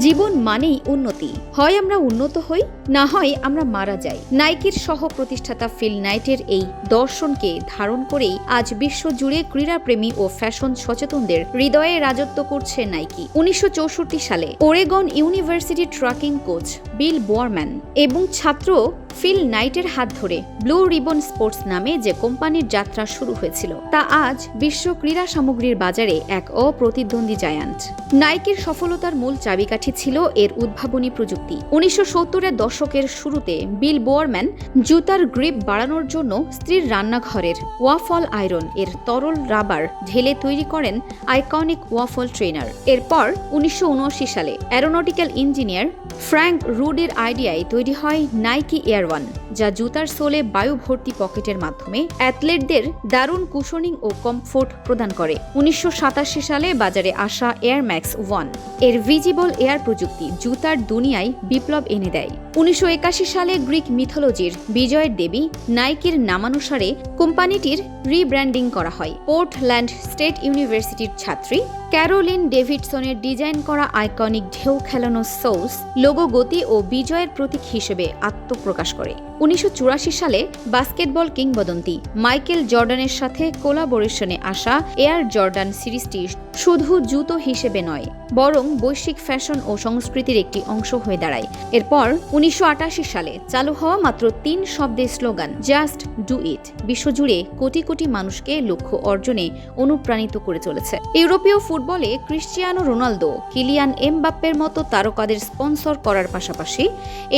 জীবন মানেই উন্নতি। হয় আমরা উন্নত হই, না হয় আমরা মারা যাই। নাইকির সহ প্রতিষ্ঠাতা ফিল নাইটের এই দর্শনকে ধারণ করেই আজ বিশ্বজুড়ে ক্রীড়াপ্রেমী ও ফ্যাশন সচেতনদের হৃদয়ে রাজত্ব করছে নাইকি। 1964 সালে ওরেগন ইউনিভার্সিটি ট্রাকিং কোচ বিল বোয়ারম্যান এবং ছাত্র ফিল নাইটের হাত ধরে ব্লু রিবন স্পোর্টস নামে যে কোম্পানির যাত্রা শুরু হয়েছিল, তা আজ বিশ্ব ক্রীড়া সামগ্রীর বাজারে এক অপ্রতিদ্বন্দ্বী জায়ান্ট। নাইকির সফলতার মূল চাবিকাঠি ছিল এর উদ্ভাবনী প্রযুক্তি। 1970-এর দশকের শুরুতে বিল বোয়ারম্যান জুতার গ্রিপ বাড়ানোর জন্য স্ত্রীর রান্নাঘরের ওয়াফল আয়রন এর তরল রাবার ঢেলে তৈরি করেন আইকনিক ওয়াফল ট্রেনার। এরপর 1979 সালে অ্যারোনটিক্যাল ইঞ্জিনিয়ার ফ্র্যাঙ্ক রুডের আইডিয়ায় তৈরি হয় নাইকি এয়ার ওয়ান, যা জুতার সোলে বায়ু ভর্তি পকেটের মাধ্যমে অ্যাথলেটদের দারুণ কুশনিং ও কমফোর্ট প্রদান করে। 1987 সালে বাজারে আসা এয়ার ম্যাক্স ওয়ান এর ভিজিবল এয়ার প্রযুক্তি জুতার দুনিয়ায় বিপ্লব এনে দেয়। 1981 সালে গ্রিক মিথোলজির বিজয়ের দেবী নাইকির নামানুসারে কোম্পানিটির রিব্র্যান্ডিং করা হয়। পোর্টল্যান্ড স্টেট ইউনিভার্সিটির ছাত্রী ক্যারোলিন ডেভিডসনের ডিজাইন করা আইকনিক ঢেউ খেলানো সোলস লোগো গতি ও বিজয়ের প্রতীক হিসেবে আত্মপ্রকাশ করে। 1984 সালে বাস্কেটবল কিংবদন্তি মাইকেল জর্ডানের সাথে কোলাবোরেশনে আসা এয়ার জর্ডান সিরিজটি শুধু জুতো হিসেবে নয়, বরং বৈশ্বিক ফ্যাশন ও সংস্কৃতির একটি অংশ হয়ে দাঁড়ায়। এরপর 1988 সালে চালু হওয়া মাত্র 3 শব্দের স্লোগান জাস্ট ডু ইট বিশ্বজুড়ে কোটি কোটি মানুষকে লক্ষ্য অর্জনে অনুপ্রাণিত করে চলেছে। ইউরোপীয় ফুটবলে ক্রিশ্চিয়ানো রোনালদো, কিলিয়ান এমবাপ্পের মতো তারকাদের স্পন্সর করার পাশাপাশি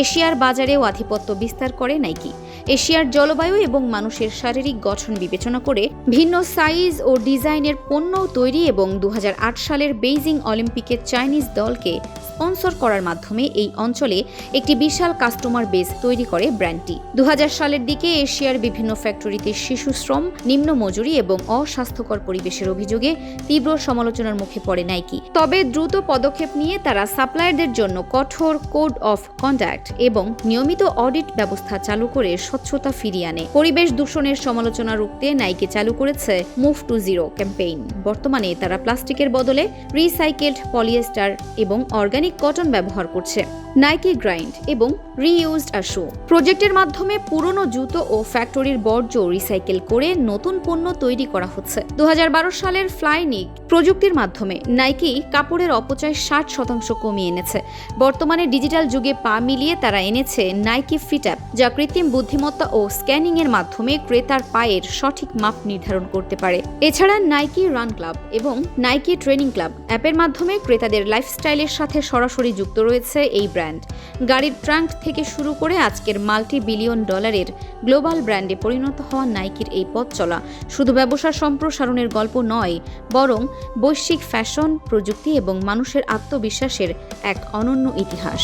এশিয়ার বাজারেও আধিপত্য বিস্তার করে নাইকি। এশিয়ার জলবায়ু এবং মানুষের শারীরিক গঠন বিবেচনা করে ভিন্ন সাইজ ও ডিজাইনের পণ্য তৈরি এবং 2008 সালের বেইজিং অলিম্পিকের চাইনিজ দলকে স্পন্সর করার মাধ্যমে এই অঞ্চলে একটি বিশাল কাস্টমার বেস তৈরি করে ব্র্যান্ডটি। 2000 সালের দিকে এশিয়ার বিভিন্ন ফ্যাক্টরিতে শিশু শ্রম, নিম্ন মজুরি এবং অস্বাস্থ্যকর পরিবেশের অভিযোগে তীব্র সমালোচনার মুখে পড়ে নাইকি। তবে দ্রুত পদক্ষেপ নিয়ে তারা সাপ্লায়ারদের জন্য কঠোর কোড অফ কন্ডাক্ট এবং নিয়মিত অডিট ব্যবস্থা চালু করে স্বচ্ছতা ফিরিয়ে আনে। পরিবেশ দূষণের সমালোচনা রুখতে নাইকি চালু করেছে মুভ টু জিরো ক্যাম্পেইন। বর্তমানে তারা প্লাস্টিকের বদলে রিসাইকেলড পলিয়েস্টার এবং অর্গানিক কটন ব্যবহার করছে। নাইকি গ্রাইন্ড এবং রিইউজড আ শু প্রজেক্টের মাধ্যমে পুরনো জুতো ও ফ্যাক্টরির বর্জ্য রিসাইকেল করে নতুন পণ্য তৈরি করা হচ্ছে। 2012 সালের ফ্লাইনিক প্রযুক্তির মাধ্যমে নাইকি কাপড়ের অপচয় 60% কমিয়ে এনেছে। বর্তমানে ডিজিটাল যুগে পা মিলিয়ে তারা এনেছে নাইকি ফিট অ্যাপ, যা কৃত্রিম বুদ্ধিমত্তা ও স্ক্যানিং এর মাধ্যমে ক্রেতার পায়ের সঠিক মাপ নির্ধারণ করতে পারে। এছাড়া নাইকি রান ক্লাব এবং নাইকি ট্রেনিং ক্লাব অ্যাপের মাধ্যমে ক্রেতাদের লাইফস্টাইলের সাথে সরাসরি যুক্ত রয়েছে এই ব্র্যান্ড। গাড়ির ট্রাঙ্ক থেকে শুরু করে আজকের $multi-billion গ্লোবাল ব্র্যান্ডে পরিণত হওয়া নাইকির এই পথ চলা শুধু ব্যবসা সম্প্রসারণের গল্প নয়, বরং বৈশ্বিক ফ্যাশন, প্রযুক্তি এবং মানুষের আত্মবিশ্বাসের এক অনন্য ইতিহাস।